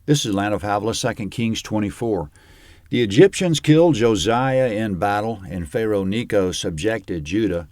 This is Land of Havilah, 2 Kings 24. The Egyptians killed Josiah in battle, and Pharaoh Necho subjected Judah.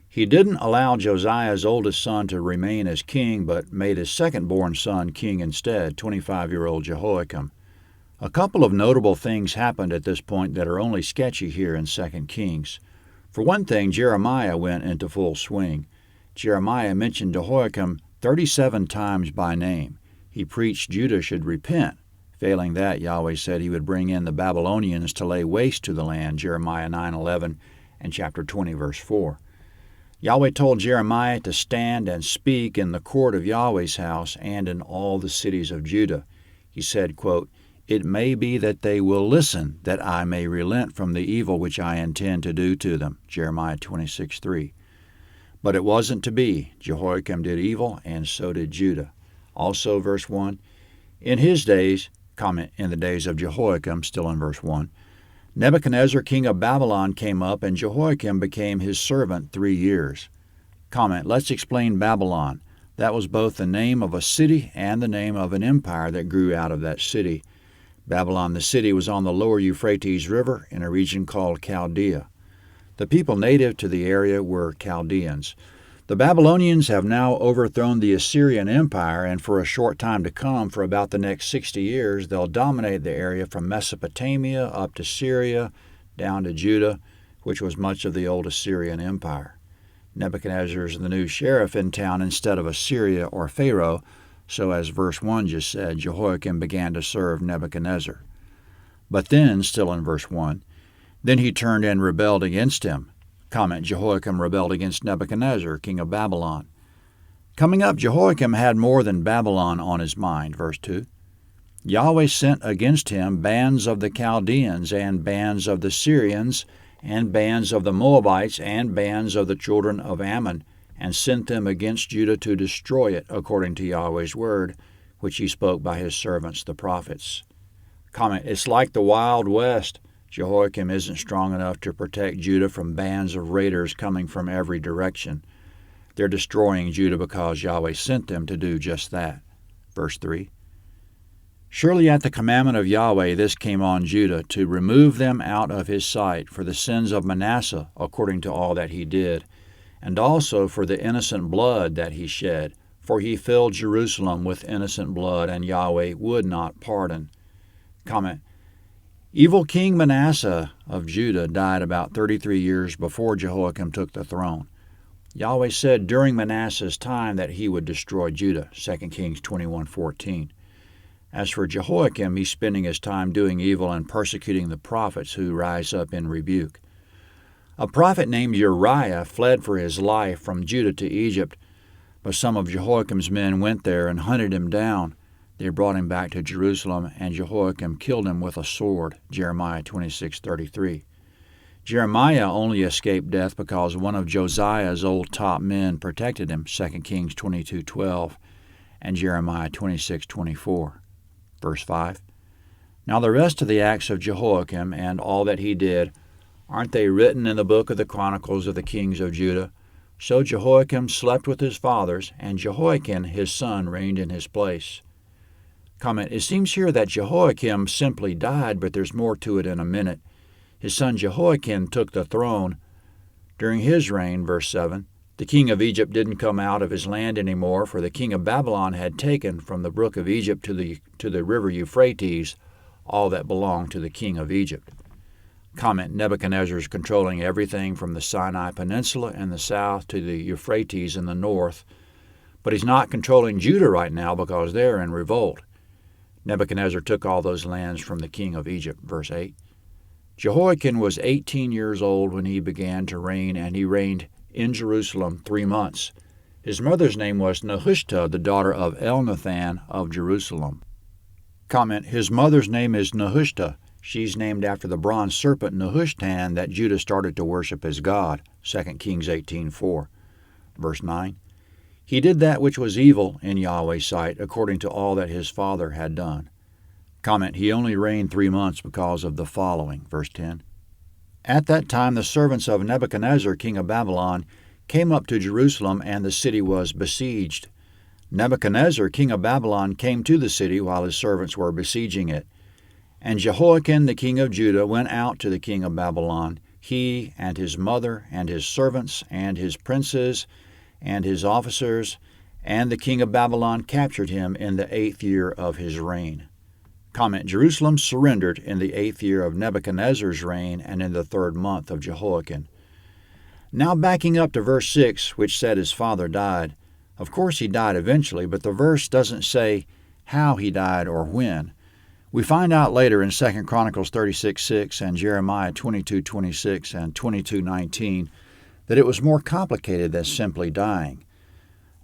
He didn't allow Josiah's oldest son to remain as king, but made his second-born son king instead, 25-year-old Jehoiakim. A couple of notable things happened at this point that are only sketchy here in 2 Kings. For one thing, Jeremiah went into full swing. Jeremiah mentioned Jehoiakim 37 times by name. He preached Judah should repent. Failing that, Yahweh said he would bring in the Babylonians to lay waste to the land, Jeremiah 9:11 and chapter 20, verse 4. Yahweh told Jeremiah to stand and speak in the court of Yahweh's house and in all the cities of Judah. He said, quote, "It may be that they will listen, that I may relent from the evil which I intend to do to them," Jeremiah 26:3. But it wasn't to be. Jehoiakim did evil, and so did Judah. Also, verse 1, in his days, comment, in the days of Jehoiakim, still in verse 1, Nebuchadnezzar, king of Babylon, came up, and Jehoiakim became his servant 3 years. Comment, let's explain Babylon. That was both the name of a city and the name of an empire that grew out of that city. Babylon, the city, was on the lower Euphrates River in a region called Chaldea. The people native to the area were Chaldeans. The Babylonians have now overthrown the Assyrian Empire, and for a short time to come, for about the next 60 years, they'll dominate the area from Mesopotamia up to Syria, down to Judah, which was much of the old Assyrian Empire. Nebuchadnezzar is the new sheriff in town instead of Assyria or Pharaoh, so as verse 1 just said, Jehoiakim began to serve Nebuchadnezzar. But then, still in verse 1, then he turned and rebelled against him. Comment, Jehoiakim rebelled against Nebuchadnezzar, king of Babylon. Coming up, Jehoiakim had more than Babylon on his mind, verse 2. Yahweh sent against him bands of the Chaldeans and bands of the Syrians and bands of the Moabites and bands of the children of Ammon, and sent them against Judah to destroy it, according to Yahweh's word, which he spoke by his servants the prophets. Comment, it's like the Wild West. Jehoiakim isn't strong enough to protect Judah from bands of raiders coming from every direction. They're destroying Judah because Yahweh sent them to do just that. Verse 3. Surely at the commandment of Yahweh this came on Judah, to remove them out of his sight for the sins of Manasseh, according to all that he did, and also for the innocent blood that he shed, for he filled Jerusalem with innocent blood, and Yahweh would not pardon. Comment, evil King Manasseh of Judah died about 33 years before Jehoiakim took the throne. Yahweh said during Manasseh's time that he would destroy Judah, 2 Kings 21:14. As for Jehoiakim, he's spending his time doing evil and persecuting the prophets who rise up in rebuke. A prophet named Uriah fled for his life from Judah to Egypt, but some of Jehoiakim's men went there and hunted him down. They brought him back to Jerusalem, and Jehoiakim killed him with a sword, Jeremiah 26:33. Jeremiah only escaped death because one of Josiah's old top men protected him, 2 Kings 22:12 and Jeremiah 26:24. Verse 5. Now the rest of the acts of Jehoiakim and all that he did, aren't they written in the book of the Chronicles of the Kings of Judah? So Jehoiakim slept with his fathers, and Jehoiakim his son reigned in his place. Comment, it seems here that Jehoiakim simply died, but there's more to it in a minute. His son Jehoiakim took the throne. During his reign, verse 7, the king of Egypt didn't come out of his land anymore, for the king of Babylon had taken from the brook of Egypt to the river Euphrates all that belonged to the king of Egypt. Comment, Nebuchadnezzar is controlling everything from the Sinai Peninsula in the south to the Euphrates in the north, but he's not controlling Judah right now because they're in revolt. Nebuchadnezzar took all those lands from the king of Egypt, verse 8. Jehoiakim was 18 years old when he began to reign, and he reigned in Jerusalem 3 months. His mother's name was Nehushta, the daughter of Elnathan of Jerusalem. Comment, his mother's name is Nehushta. She's named after the bronze serpent Nehushtan that Judah started to worship as God, 2 Kings 18:4. Verse 9. He did that which was evil in Yahweh's sight, according to all that his father had done. Comment, he only reigned 3 months because of the following. Verse 10. At that time the servants of Nebuchadnezzar, king of Babylon, came up to Jerusalem, and the city was besieged. Nebuchadnezzar, king of Babylon, came to the city while his servants were besieging it. And Jehoiakim the king of Judah went out to the king of Babylon, he and his mother and his servants and his princes and his officers, and the king of Babylon captured him in the 8th year of his reign. Comment: Jerusalem surrendered in the 8th year of Nebuchadnezzar's reign and in the 3rd month of Jehoiakim. Now backing up to verse 6, which said his father died. Of course he died eventually, but the verse doesn't say how he died or when. We find out later in 2 Chronicles 36:6 and Jeremiah 22:26 and 22:19 that it was more complicated than simply dying.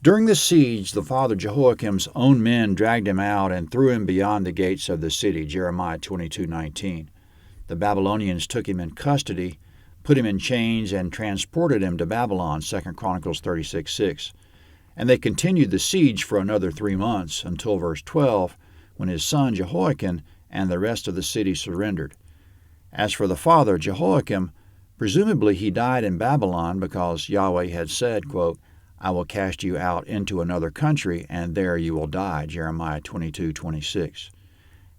During the siege, the father Jehoiakim's own men dragged him out and threw him beyond the gates of the city, Jeremiah 22:19. The Babylonians took him in custody, put him in chains, and transported him to Babylon, 2 Chronicles 36:6. And they continued the siege for another 3 months until verse 12, when his son Jehoiakim and the rest of the city surrendered. As for the father, Jehoiakim, presumably he died in Babylon because Yahweh had said, quote, "I will cast you out into another country, and there you will die," Jeremiah 22:26.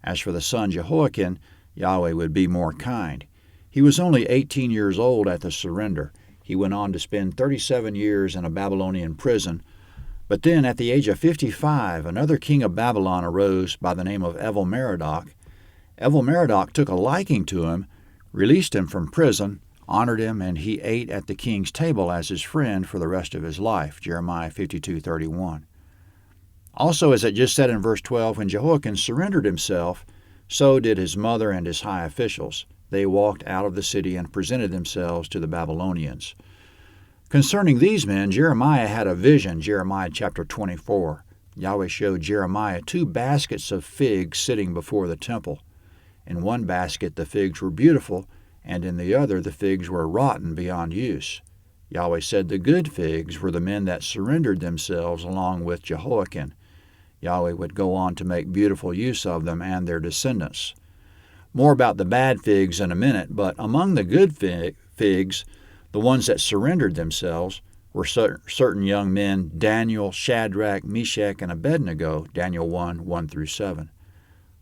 As for the son Jehoiakim, Yahweh would be more kind. He was only 18 years old at the surrender. He went on to spend 37 years in a Babylonian prison. But then, at the age of 55, another king of Babylon arose by the name of Evil-Merodach. Evil-Merodach took a liking to him, released him from prison, honored him, and he ate at the king's table as his friend for the rest of his life, Jeremiah 52:31. Also, as it just said in verse 12, when Jehoiakim surrendered himself, so did his mother and his high officials. They walked out of the city and presented themselves to the Babylonians. Concerning these men, Jeremiah had a vision, Jeremiah chapter 24. Yahweh showed Jeremiah 2 baskets of figs sitting before the temple. In one basket the figs were beautiful, and in the other the figs were rotten beyond use. Yahweh said the good figs were the men that surrendered themselves along with Jehoiakim. Yahweh would go on to make beautiful use of them and their descendants. More about the bad figs in a minute, but among the good figs, the ones that surrendered themselves, were certain young men, Daniel, Shadrach, Meshach, and Abednego, Daniel 1:1-7.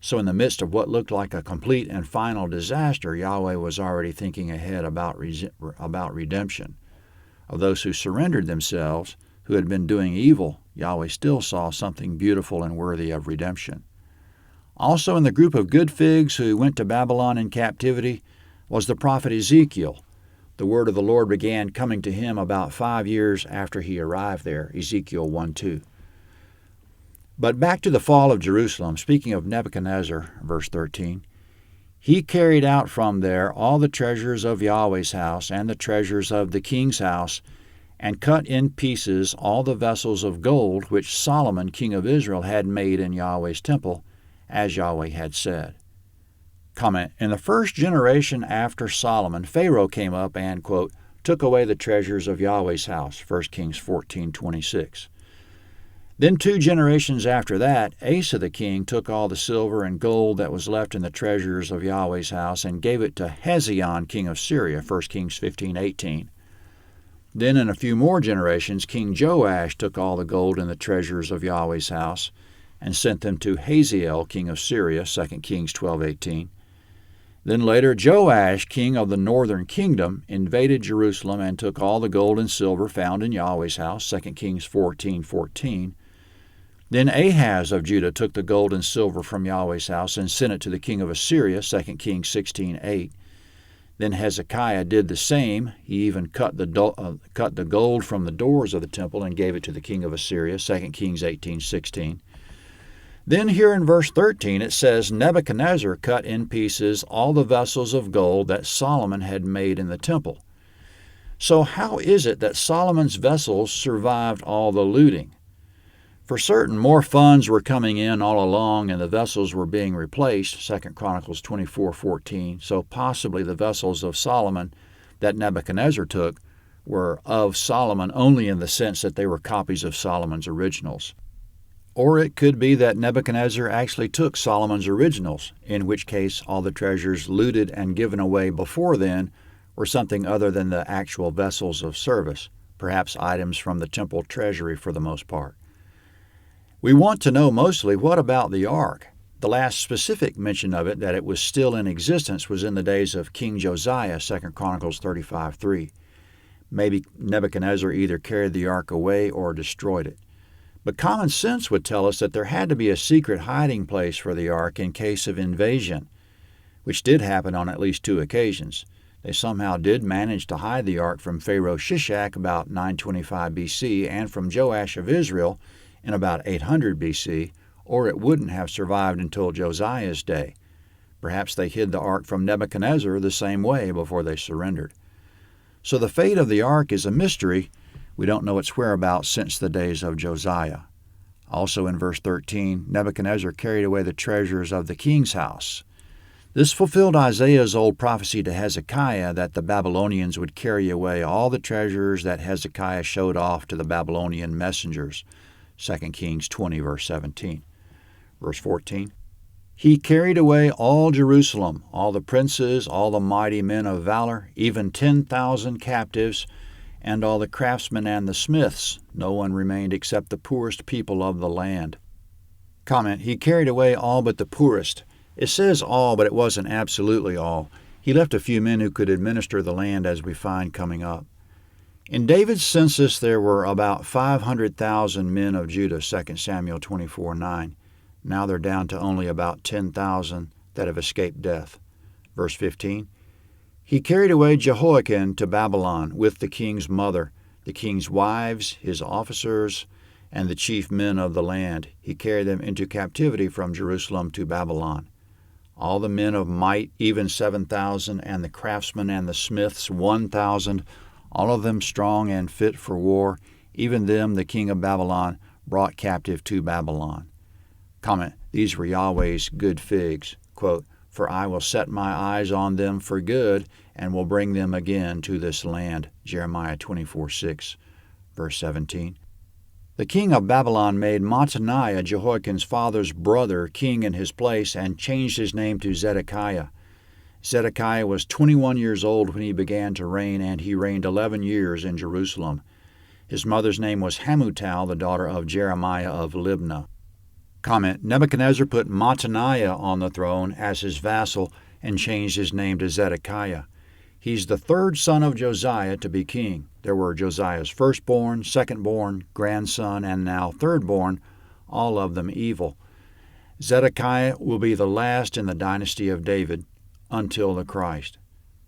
So in the midst of what looked like a complete and final disaster, Yahweh was already thinking ahead about redemption. Of those who surrendered themselves, who had been doing evil, Yahweh still saw something beautiful and worthy of redemption. Also in the group of good figs who went to Babylon in captivity was the prophet Ezekiel. The word of the Lord began coming to him about 5 years after he arrived there, Ezekiel 1:2. But back to the fall of Jerusalem, speaking of Nebuchadnezzar, verse 13, he carried out from there all the treasures of Yahweh's house and the treasures of the king's house, and cut in pieces all the vessels of gold which Solomon, king of Israel, had made in Yahweh's temple, as Yahweh had said. Comment: in the first generation after Solomon, Pharaoh came up and, quote, took away the treasures of Yahweh's house, 1 Kings 14:26. Then 2 generations after that, Asa the king took all the silver and gold that was left in the treasures of Yahweh's house and gave it to Hezekiah, king of Syria, 1 Kings 15:18. Then in a few more generations, King Joash took all the gold and the treasures of Yahweh's house and sent them to Hazael, king of Syria, 2 Kings 12:18. Then later, Joash, king of the northern kingdom, invaded Jerusalem and took all the gold and silver found in Yahweh's house, 2 Kings 14:14. Then Ahaz of Judah took the gold and silver from Yahweh's house and sent it to the king of Assyria, 2 Kings 16:8. Then Hezekiah did the same. He even cut the gold from the doors of the temple and gave it to the king of Assyria, 2 Kings 18:16. Then here in verse 13 it says, Nebuchadnezzar cut in pieces all the vessels of gold that Solomon had made in the temple. So how is it that Solomon's vessels survived all the looting? For certain, more funds were coming in all along and the vessels were being replaced, 2 Chronicles 24:14, so possibly the vessels of Solomon that Nebuchadnezzar took were of Solomon only in the sense that they were copies of Solomon's originals. Or it could be that Nebuchadnezzar actually took Solomon's originals, in which case all the treasures looted and given away before then were something other than the actual vessels of service, perhaps items from the temple treasury for the most part. We want to know mostly, what about the ark? The last specific mention of it, that it was still in existence, was in the days of King Josiah, 2 Chronicles 35:3. Maybe Nebuchadnezzar either carried the ark away or destroyed it. But common sense would tell us that there had to be a secret hiding place for the ark in case of invasion, which did happen on at least 2 occasions. They somehow did manage to hide the ark from Pharaoh Shishak about 925 BC and from Joash of Israel in about 800 BC, or it wouldn't have survived until Josiah's day. Perhaps they hid the ark from Nebuchadnezzar the same way before they surrendered. So the fate of the ark is a mystery. We don't know its whereabouts since the days of Josiah. Also in verse 13, Nebuchadnezzar carried away the treasures of the king's house. This fulfilled Isaiah's old prophecy to Hezekiah that the Babylonians would carry away all the treasures that Hezekiah showed off to the Babylonian messengers. 2 Kings 20, verse 17. Verse 14, he carried away all Jerusalem, all the princes, all the mighty men of valor, even 10,000 captives, and all the craftsmen and the smiths. No one remained except the poorest people of the land. Comment, he carried away all but the poorest. It says all, but it wasn't absolutely all. He left a few men who could administer the land, as we find coming up. In David's census, there were about 500,000 men of Judah, 2 Samuel 24:9. Now they're down to only about 10,000 that have escaped death. Verse 15, he carried away Jehoiakim to Babylon with the king's mother, the king's wives, his officers, and the chief men of the land. He carried them into captivity from Jerusalem to Babylon. All the men of might, even 7,000, and the craftsmen and the smiths, 1,000, all of them strong and fit for war, even them the king of Babylon brought captive to Babylon. Comment, these were Yahweh's good figs. Quote, for I will set my eyes on them for good, and will bring them again to this land. Jeremiah 24:6, verse 17. The king of Babylon made Mattaniah, Jehoiakim's father's brother, king in his place, and changed his name to Zedekiah. Zedekiah was 21 years old when he began to reign, and he reigned 11 years in Jerusalem. His mother's name was Hamutal, the daughter of Jeremiah of Libnah. Comment, Nebuchadnezzar put Mattaniah on the throne as his vassal and changed his name to Zedekiah. He's the third son of Josiah to be king. There were Josiah's firstborn, secondborn, grandson, and now thirdborn, all of them evil. Zedekiah will be the last in the dynasty of David until the Christ.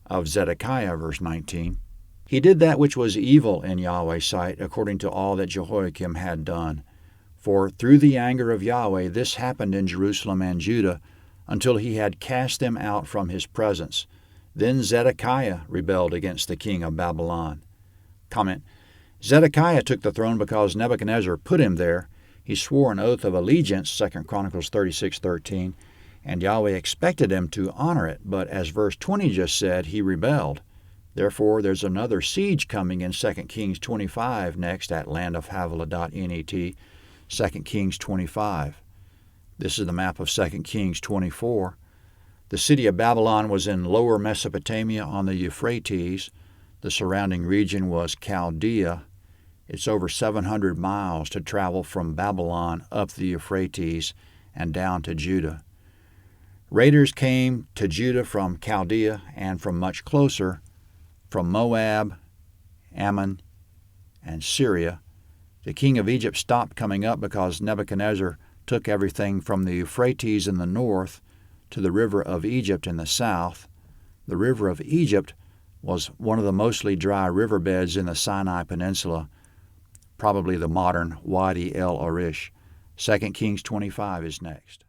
Of Zedekiah, verse 19, he did that which was evil in Yahweh's sight, according to all that Jehoiakim had done. For through the anger of Yahweh this happened in Jerusalem and Judah, until he had cast them out from his presence. Then Zedekiah rebelled against the king of Babylon. Comment, Zedekiah took the throne because Nebuchadnezzar put him there. He swore an oath of allegiance, 2 Chronicles 36:13, and Yahweh expected him to honor it, but as verse 20 just said, he rebelled. Therefore, there's another siege coming in 2 Kings 25 next at landofhavilah.net, 2 Kings 25. This is the map of 2 Kings 24. The city of Babylon was in lower Mesopotamia on the Euphrates. The surrounding region was Chaldea. It's over 700 miles to travel from Babylon up the Euphrates and down to Judah. Raiders came to Judah from Chaldea and from much closer, from Moab, Ammon, and Syria. The king of Egypt stopped coming up because Nebuchadnezzar took everything from the Euphrates in the north to the river of Egypt in the south. The river of Egypt was one of the mostly dry riverbeds in the Sinai Peninsula, probably the modern Wadi el Arish. 2 Kings 25 is next.